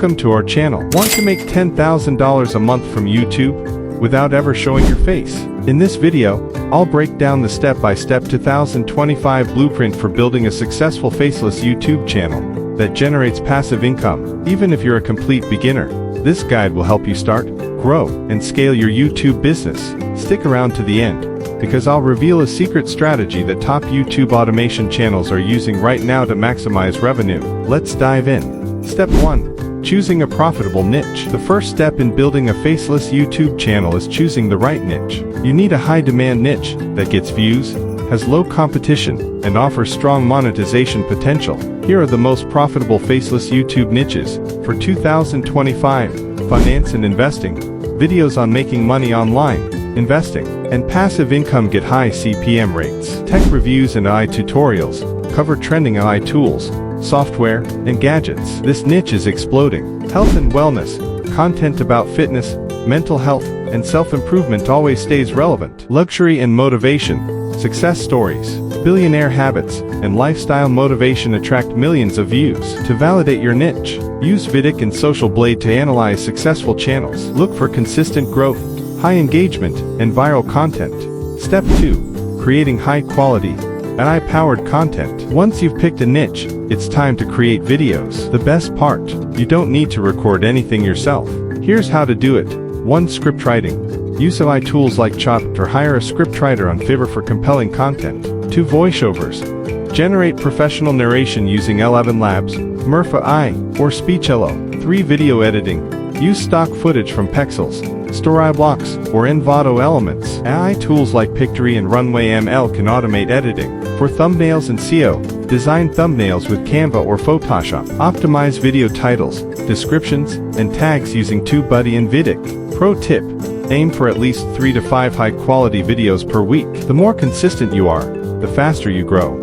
Welcome to our channel. Want to make $10,000 a month from YouTube without ever showing your face? In this video, I'll break down the step-by-step 2025 blueprint for building a successful faceless YouTube channel that generates passive income. Even if you're a complete beginner, this guide will help you start, grow, and scale your YouTube business. Stick around to the end, because I'll reveal a secret strategy that top YouTube automation channels are using right now to maximize revenue. Let's dive in. Step 1. Choosing a profitable niche. The first step in building a faceless YouTube channel is choosing the right niche. You need a high-demand niche that gets views, has low competition, and offers strong monetization potential. Here are the most profitable faceless YouTube niches for 2025. Finance and investing. Videos on making money online, investing, and passive income get high CPM rates. Tech reviews and AI tutorials cover trending AI tools, software, and gadgets. This niche is exploding. Health and wellness. Content about fitness, mental health, and self-improvement always stays relevant. Luxury and motivation. Success stories, billionaire habits, and lifestyle motivation attract millions of views. To validate your niche, use Vidic and Social Blade to analyze successful channels. Look for consistent growth, high engagement, and viral content. Step 2. Creating high-quality, AI-powered content. Once you've picked a niche, it's time to create videos. The best part, you don't need to record anything yourself. Here's how to do it. 1. Script writing. Use AI tools like Chopped or hire a scriptwriter on Fiverr for compelling content. 2. Voiceovers. Generate professional narration using L11 Labs, Murpha AI, or SpeechLO. 3. Video editing. Use stock footage from Pexels, Storyblocks, or Envato Elements. AI tools like Pictory and Runway ML can automate editing. For thumbnails and SEO, design thumbnails with Canva or Photoshop. Optimize video titles, descriptions, and tags using TubeBuddy and Vidic. Pro tip. Aim for at least 3 to 5 high-quality videos per week. The more consistent you are, the faster you grow.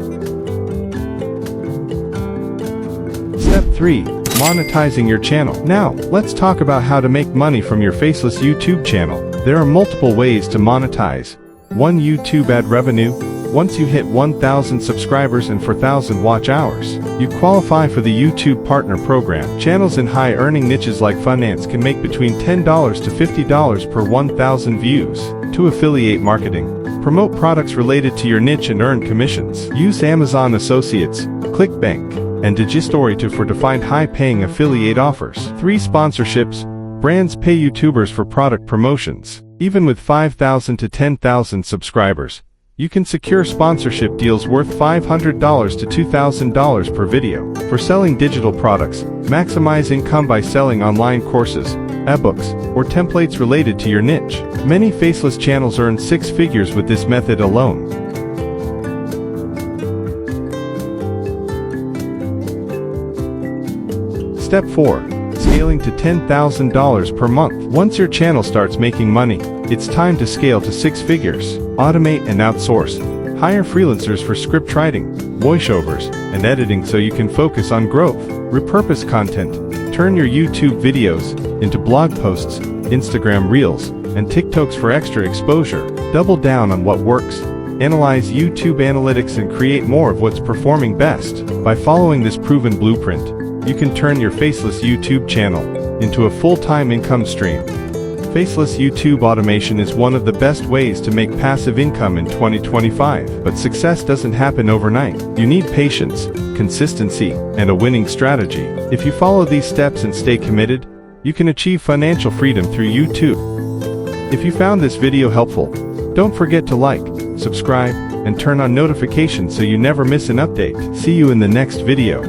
Step 3. Monetizing your channel. Now, let's talk about how to make money from your faceless YouTube channel. There are multiple ways to monetize. 1. YouTube ad revenue. Once you hit 1,000 subscribers and 4,000 watch hours, you qualify for the YouTube Partner Program. Channels in high-earning niches like finance can make between $10 to $50 per 1,000 views. 2. Affiliate marketing. Promote products related to your niche and earn commissions. Use Amazon Associates, ClickBank, and Digistory to find high-paying affiliate offers. 3. Sponsorships. Brands pay YouTubers for product promotions. Even with 5,000 to 10,000 subscribers, you can secure sponsorship deals worth $500 to $2,000 per video. For selling digital products, maximize income by selling online courses, ebooks, or templates related to your niche. Many faceless channels earn 6 figures with this method alone. Step 4. Scaling to $10,000 per month. Once your channel starts making money, it's time to scale to 6 figures. Automate and outsource. Hire freelancers for script writing, voiceovers, and editing so you can focus on growth. Repurpose content. Turn your YouTube videos into blog posts, Instagram Reels, and TikToks for extra exposure. Double down on what works. Analyze YouTube analytics and create more of what's performing best. By following this proven blueprint, you can turn your faceless YouTube channel into a full-time income stream. Faceless YouTube automation is one of the best ways to make passive income in 2025. But success doesn't happen overnight. You need patience, consistency, and a winning strategy. If you follow these steps and stay committed, you can achieve financial freedom through YouTube. If you found this video helpful, don't forget to like, subscribe, and turn on notifications so you never miss an update. See you in the next video.